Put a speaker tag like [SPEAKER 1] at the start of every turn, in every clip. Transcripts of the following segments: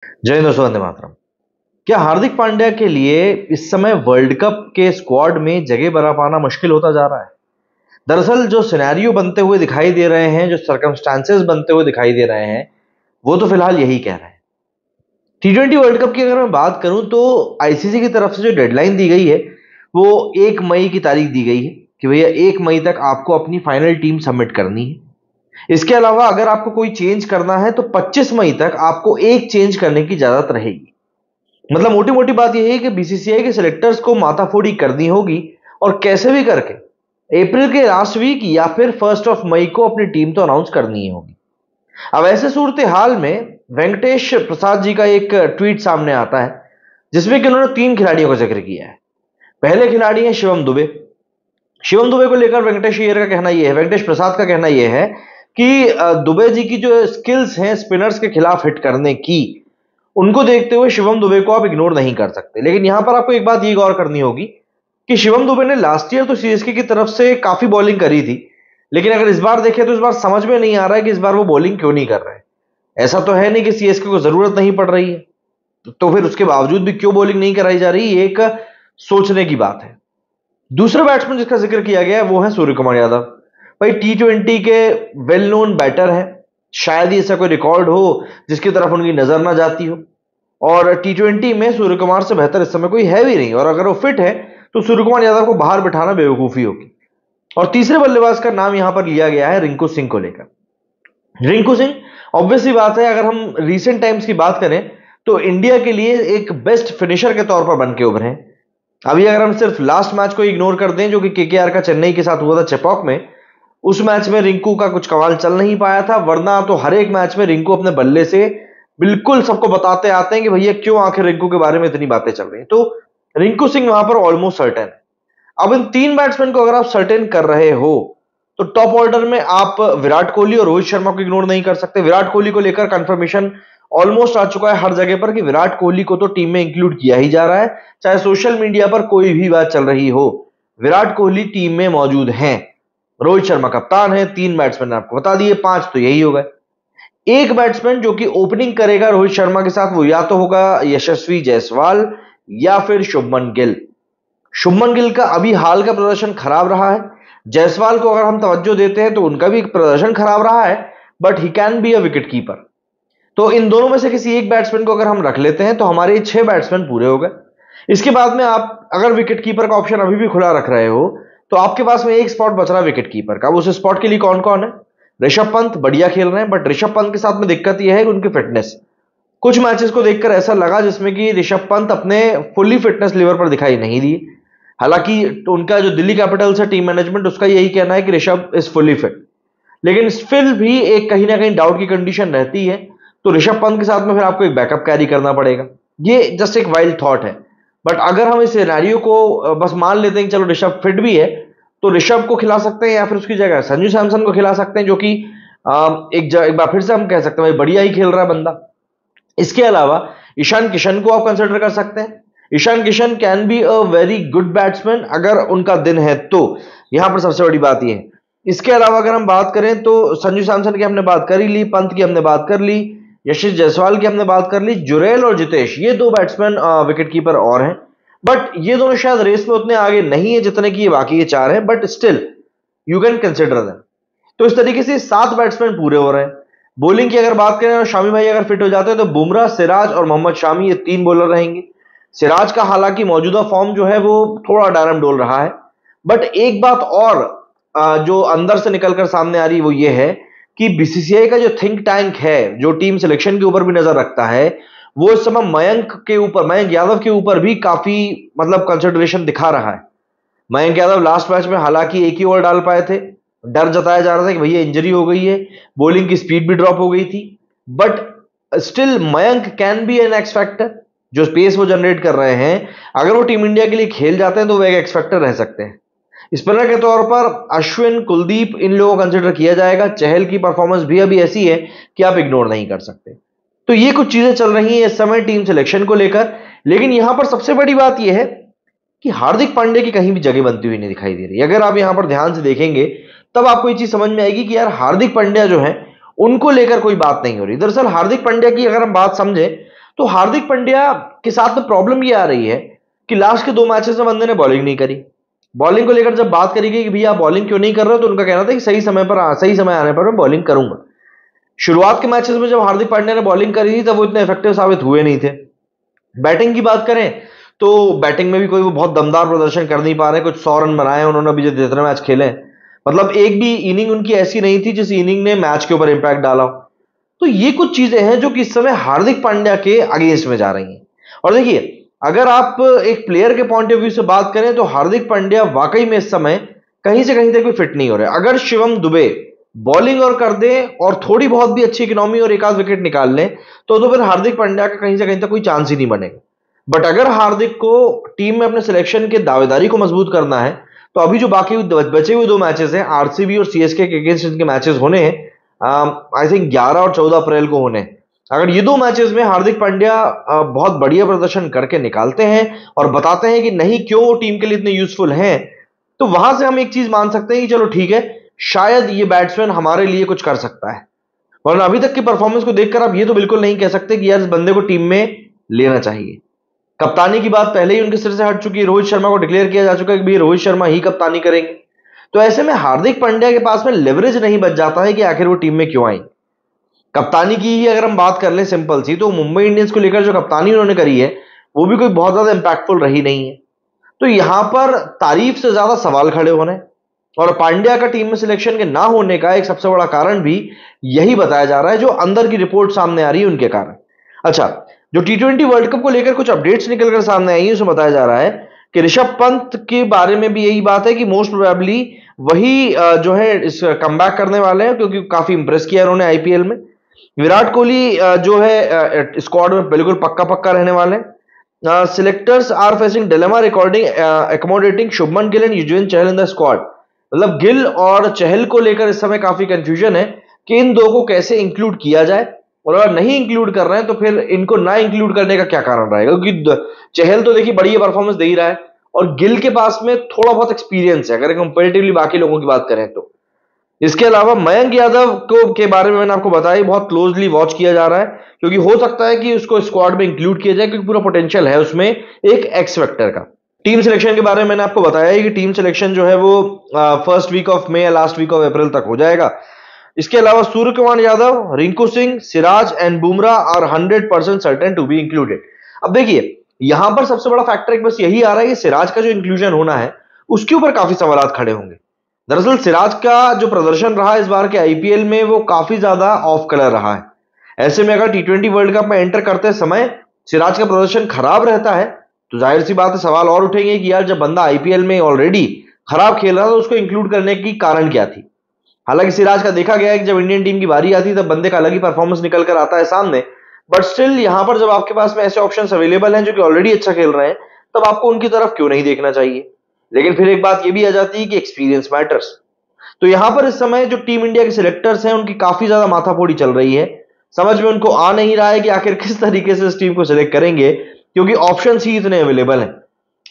[SPEAKER 1] जय हिंद दोस्तों, वंदे मातरम। क्या हार्दिक पांड्या के लिए इस समय वर्ल्ड कप के स्क्वाड में जगह बना पाना मुश्किल होता जा रहा है? दरअसल जो सिनेरियो बनते हुए दिखाई दे रहे हैं, जो सर्कमस्टांसेस बनते हुए दिखाई दे रहे हैं, वो तो फिलहाल यही कह रहे हैं। T20 वर्ल्ड कप की अगर मैं बात करूं तो आईसीसी की तरफ से जो डेडलाइन दी गई है वो 1 मई की तारीख दी गई है कि भैया 1 मई तक आपको अपनी फाइनल टीम सबमिट करनी है। इसके अलावा अगर आपको कोई चेंज करना है तो 25 मई तक आपको एक चेंज करने की इजाजत रहेगी। मतलब मोटी मोटी बात यह है कि बीसीसीआई के सिलेक्टर्स को माथाफोड़ी करनी होगी और कैसे भी करके अप्रैल के लास्ट वीक या फिर 1 मई को अपनी टीम तो अनाउंस करनी ही होगी। अब ऐसे सूरत हाल में वेंकटेश प्रसाद जी का एक ट्वीट सामने आता है जिसमें कि उन्होंने 3 खिलाड़ियों का जिक्र किया है। पहले खिलाड़ी हैं शिवम दुबे। शिवम दुबे को लेकर वेंकटेश प्रसाद का कहना यह है कि दुबे जी की जो स्किल्स हैं स्पिनर्स के खिलाफ हिट करने की, उनको देखते हुए शिवम दुबे को आप इग्नोर नहीं कर सकते। लेकिन यहां पर आपको एक बात ये गौर करनी होगी कि शिवम दुबे ने लास्ट ईयर तो सीएसके की तरफ से काफी बॉलिंग करी थी, लेकिन अगर इस बार देखें तो इस बार समझ में नहीं आ रहा है कि इस बार वो बॉलिंग क्यों नहीं कर रहे हैं। ऐसा तो है नहीं कि सीएसके को जरूरत नहीं पड़ रही है, तो फिर उसके बावजूद भी क्यों बॉलिंग नहीं कराई जा रही, ये एक सोचने की बात है। दूसरा बैट्समैन जिसका जिक्र किया गया है वो है सूर्य कुमार यादव। भाई T20 के वेल नोन बैटर है, शायद ही ऐसा कोई रिकॉर्ड हो जिसकी तरफ उनकी नजर ना जाती हो। और T20 में सूर्य कुमार से बेहतर इस समय कोई है भी नहीं, और अगर वो फिट है तो सूर्य कुमार यादव को बाहर बिठाना बेवकूफी होगी। और तीसरे बल्लेबाज का नाम यहां पर लिया गया है रिंकू सिंह को लेकर। रिंकू सिंह ऑब्वियसली बात है, अगर हम रीसेंट टाइम्स की बात करें तो इंडिया के लिए एक बेस्ट फिनिशर के तौर पर बन के उभरे हैं। अभी अगर हम सिर्फ लास्ट मैच को इग्नोर कर दें जो कि केकेआर का चेन्नई के साथ हुआ था चेपॉक में, उस मैच में रिंकू का कुछ कमाल चल नहीं पाया था, वरना तो हर एक मैच में रिंकू अपने बल्ले से बिल्कुल सबको बताते आते हैं कि भैया क्यों आखिर रिंकू के बारे में इतनी बातें चल रही हैं। तो रिंकू सिंह वहां पर ऑलमोस्ट सर्टेन है। अब इन 3 बैट्समैन को अगर आप सर्टेन कर रहे हो तो टॉप ऑर्डर में आप विराट कोहली और रोहित शर्मा को इग्नोर नहीं कर सकते। विराट कोहली को लेकर कंफर्मेशन ऑलमोस्ट आ चुका है हर जगह पर कि विराट कोहली को तो टीम में इंक्लूड किया ही जा रहा है, चाहे सोशल मीडिया पर कोई भी बात चल रही हो, विराट कोहली टीम में मौजूद हैं। रोहित शर्मा कप्तान है। 3 बैट्समैन आपको बता दिए, 5 तो यही हो गए। एक बैट्समैन जो कि ओपनिंग करेगा रोहित शर्मा के साथ वो या तो होगा यशस्वी जायसवाल या फिर शुभमन गिल। शुभमन गिल का अभी हाल का प्रदर्शन खराब रहा है। जायसवाल को अगर हम तवज्जो देते हैं तो उनका भी प्रदर्शन खराब रहा है, but he can be a wicket keeper. तो इन दोनों में से किसी एक बैट्समैन को अगर हम रख लेते हैं तो हमारे 6 बैट्समैन पूरे हो गए। इसके बाद में आप अगर विकेट कीपर का ऑप्शन अभी भी खुला रख रहे हो तो आपके पास में एक स्पॉट बच रहा है विकेट कीपर का। उस स्पॉट के लिए कौन कौन है? ऋषभ पंत बढ़िया खेल रहे हैं, बट ऋषभ पंत के साथ में दिक्कत यह है कि उनकी फिटनेस, कुछ मैचेस को देखकर ऐसा लगा जिसमें कि ऋषभ पंत अपने फुल्ली फिटनेस लेवल पर दिखाई नहीं दिए। हालांकि उनका जो दिल्ली कैपिटल्स है टीम मैनेजमेंट, उसका यही कहना है कि ऋषभ इज फुल्ली फिट, लेकिन फिर भी एक कहीं ना कहीं डाउट की कंडीशन रहती है। तो ऋषभ पंत के साथ में फिर आपको एक बैकअप कैरी करना पड़ेगा। ये जस्ट एक वाइल्ड थॉट है, बट अगर हम इस सिनेरियो को बस मान लेते हैं कि चलो ऋषभ फिट भी है तो ऋषभ को खिला सकते हैं या फिर उसकी जगह संजू सैमसन को खिला सकते हैं, जो कि एक बार फिर से हम कह सकते हैं भाई बढ़िया ही खेल रहा है बंदा। इसके अलावा ईशान किशन को आप कंसिडर कर सकते हैं। Ishan Kishan can be a very good batsman अगर उनका दिन है तो, यहां पर सबसे बड़ी बात यह है। इसके अलावा अगर हम बात करें तो संजू सैमसन की हमने बात कर ही ली, पंत की हमने बात कर ली, यशिश जायसवाल की हमने बात कर ली, जुरेल और जितेश, ये 2 बैट्समैन विकेट कीपर और हैं। बट ये दोनों शायद रेस में उतने आगे नहीं है जितने की ये बाकी ये 4 हैं, but still you can consider them. तो इस तरीके से 7 बैट्समैन पूरे हो रहे हैं। बॉलिंग की अगर बात करें और शामी भाई अगर फिट हो जाते हैं तो बुमराह, सिराज और मोहम्मद शामी, ये 3 बॉलर रहेंगे। सिराज का हालांकि मौजूदा फॉर्म जो है वो थोड़ा डायरम डोल रहा है, बट एक बात और जो अंदर से निकलकर सामने आ रही है वो ये है कि बीसीसीआई का जो थिंक टैंक है, जो टीम सिलेक्शन के ऊपर भी नजर रखता है, वो इस समय मयंक यादव के ऊपर भी काफी मतलब कंसिडरेशन दिखा रहा है। मयंक यादव लास्ट मैच में हालांकि एक ही ओवर डाल पाए थे, डर जताया जा रहा था कि भैया इंजरी हो गई है, बॉलिंग की स्पीड भी ड्रॉप हो गई थी, but still Mayank can be an X factor. जो स्पेस वो जनरेट कर रहे हैं, अगर वो टीम इंडिया के लिए खेल जाते हैं तो वो एक एक्स फैक्टर रह सकते हैं। स्पिनर के तौर पर अश्विन, कुलदीप, इन लोगों को कंसिडर किया जाएगा। चहल की परफॉर्मेंस भी अभी ऐसी है कि आप इग्नोर नहीं कर सकते। तो ये कुछ चीजें चल रही हैं इस समय टीम सिलेक्शन को लेकर, लेकिन यहां पर सबसे बड़ी बात यह है कि हार्दिक पांड्या की कहीं भी जगह बनती हुई नहीं दिखाई दे रही। अगर आप यहां पर ध्यान से देखेंगे तब आपको ये चीज समझ में आएगी कि यार हार्दिक पांड्या जो है उनको लेकर कोई बात नहीं हो रही। दरअसल हार्दिक पांड्या की अगर हम बात समझें तो हार्दिक पांड्या के साथ में प्रॉब्लम ये आ रही है कि लास्ट के 2 मैचेस में बंदे ने बॉलिंग नहीं करी। बॉलिंग को लेकर जब बात करी गई कि भैया आप बॉलिंग क्यों नहीं कर रहे हो, तो उनका कहना था कि सही समय आने पर मैं बॉलिंग करूंगा। शुरुआत के मैचेस में जब हार्दिक पांड्या ने बॉलिंग करी थी तब वो इतने इफेक्टिव साबित हुए नहीं थे। बैटिंग की बात करें तो बैटिंग में भी कोई वो बहुत दमदार प्रदर्शन कर नहीं पा रहे। कुछ 100 रन बनाए उन्होंने अभी जो जितने मैच खेले, मतलब एक भी इनिंग उनकी ऐसी नहीं थी जिस इनिंग ने मैच के ऊपर इंपैक्ट डाला हो। तो ये कुछ चीजें हैं जो कि इस समय हार्दिक पांड्या के अगेंस्ट में जा रही हैं। और देखिए, अगर आप एक प्लेयर के पॉइंट ऑफ व्यू से बात करें तो हार्दिक पांड्या वाकई में इस समय कहीं से कहीं तक भी फिट नहीं हो रहे। अगर शिवम दुबे बॉलिंग और कर दें और थोड़ी बहुत भी अच्छी इकोनॉमी और एक आध विकेट निकाल लें तो फिर हार्दिक पांड्या का कहीं से कहीं तक कोई चांस ही नहीं बनेगा। बट अगर हार्दिक को टीम में अपने सिलेक्शन के दावेदारी को मजबूत करना है तो अभी जो बाकी बचे हुए 2 मैचेस हैं, आरसीबी और सीएसके के अगेंस्ट इनके मैचेस होने हैं, आई थिंक 11 और 14 अप्रैल को होने। अगर ये 2 मैचेस में हार्दिक पांड्या बहुत बढ़िया प्रदर्शन करके निकालते हैं और बताते हैं कि नहीं क्यों वो टीम के लिए इतने यूजफुल हैं, तो वहां से हम एक चीज मान सकते हैं कि चलो ठीक है, शायद ये बैट्समैन हमारे लिए कुछ कर सकता है। वरना अभी तक की परफॉर्मेंस को देखकर आप ये तो बिल्कुल नहीं कह सकते कि यार इस बंदे को टीम में लेना चाहिए। कप्तानी की बात पहले ही उनके सिर से हट चुकी है। रोहित शर्मा को डिक्लेयर किया जा चुका है कि भाई रोहित शर्मा ही कप्तानी करेंगे। तो ऐसे में हार्दिक पांड्या के पास में लेवरेज नहीं बच जाता है कि आखिर वो टीम में क्यों आई। कप्तानी की ही अगर हम बात कर लें सिंपल सी, तो मुंबई इंडियंस को लेकर जो कप्तानी उन्होंने करी है वो भी कोई बहुत ज्यादा इंपैक्टफुल रही नहीं है। तो यहां पर तारीफ से ज्यादा सवाल खड़े होने और पांड्या का टीम में सिलेक्शन के ना होने का एक सबसे बड़ा कारण भी यही बताया जा रहा है, जो अंदर की रिपोर्ट सामने आ रही है उनके कारण। अच्छा, जो T20 वर्ल्ड कप को लेकर कुछ अपडेट्स निकलकर सामने आई है उसमें बताया जा रहा है कि ऋषभ पंत के बारे में भी यही बात है कि मोस्ट प्रोबेबली वही जो है इस कमबैक करने वाले हैं, क्योंकि काफी इंप्रेस किया उन्होंने आईपीएल में। विराट कोहली जो है स्क्वाड में बिल्कुल पक्का पक्का रहने वाले हैं। Selectors are facing dilemma recording accommodating Shubman Gill and Yuzvendra Chahal in the squad. मतलब गिल और चहल को लेकर इस समय काफी कंफ्यूजन है कि इन दो को कैसे इंक्लूड किया जाए, और अगर नहीं इंक्लूड कर रहे हैं तो फिर इनको ना इंक्लूड करने का क्या कारण रहेगा, क्योंकि चहल तो देखिए बढ़िया परफॉर्मेंस दे ही रहा है और गिल के पास में थोड़ा बहुत एक्सपीरियंस है अगर कंपेरेटिवली बाकी लोगों की बात करें तो। इसके अलावा मयंक यादव को के बारे में मैंने आपको बताया, बहुत क्लोजली वॉच किया जा रहा है, क्योंकि हो सकता है कि उसको स्क्वाड में इंक्लूड किया जाए, क्योंकि पूरा पोटेंशियल है उसमें एक एक्स फैक्टर का। टीम सिलेक्शन के बारे में मैंने आपको बताया है कि टीम सिलेक्शन जो है वो फर्स्ट वीक ऑफ मई या लास्ट वीक ऑफ अप्रैल तक हो जाएगा। इसके अलावा Surya Kumar Yadav, Rinku Singh, Siraj and Bumrah are 100% certain to be included. अब देखिए, यहां पर सबसे बड़ा फैक्टर एक बस यही आ रहा है कि सिराज का जो इंक्लूजन होना है उसके ऊपर काफी सवाल खड़े होंगे। दरअसल सिराज का जो प्रदर्शन रहा इस बार के आईपीएल में वो काफी ज्यादा ऑफ कलर रहा है। ऐसे में अगर T20 वर्ल्ड कप में एंटर करते समय सिराज का प्रदर्शन खराब रहता है तो जाहिर सी बात है सवाल और उठेंगे कि यार जब बंदा आईपीएल में ऑलरेडी खराब खेल रहा था तो उसको इंक्लूड करने की कारण क्या थी। हालांकि सिराज का देखा गया है कि जब इंडियन टीम की बारी आती है तब बंदे का अलग ही परफॉर्मेंस निकल कर आता है सामने, बट स्टिल यहां पर जब आपके पास में ऐसे ऑप्शंस अवेलेबल हैं जो कि ऑलरेडी अच्छा खेल रहे हैं, तब आपको उनकी तरफ क्यों नहीं देखना चाहिए। लेकिन फिर एक बात यह भी आ जाती है कि एक्सपीरियंस मैटर्स। तो यहां पर इस समय जो टीम इंडिया के सिलेक्टर्स हैं उनकी काफी ज्यादा माथाफोड़ी चल रही है। समझ में उनको आ नहीं रहा है कि आखिर किस तरीके से इस टीम को सिलेक्ट करेंगे, क्योंकि ऑप्शंस ही इतने अवेलेबल हैं।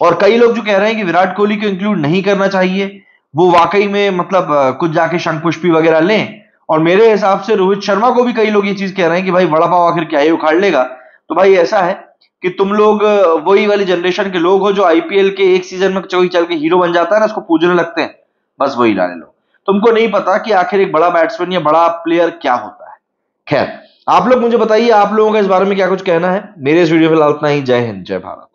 [SPEAKER 1] और कई लोग जो कह रहे हैं कि विराट कोहली को इंक्लूड नहीं करना चाहिए, वो वाकई में मतलब कुछ जाके शंख पुष्पी वगैरह लें। और मेरे हिसाब से रोहित शर्मा को भी कई लोग ये चीज कह रहे हैं कि भाई बड़ा पाव आखिर क्या ही उखाड़ लेगा। तो भाई ऐसा है कि तुम लोग वही वाली जनरेशन के लोग हो जो आईपीएल के एक सीजन में कोई चल के हीरो बन जाता है ना, उसको पूजने लगते हैं, बस वही लाने लो। तुमको नहीं पता कि आखिर एक बड़ा बैट्समैन या बड़ा प्लेयर क्या होता है। खैर, आप लोग मुझे बताइए आप लोगों का इस बारे में क्या कुछ कहना है। मेरे इस वीडियो में फिलहाल इतना ही। जय हिंद, जय भारत।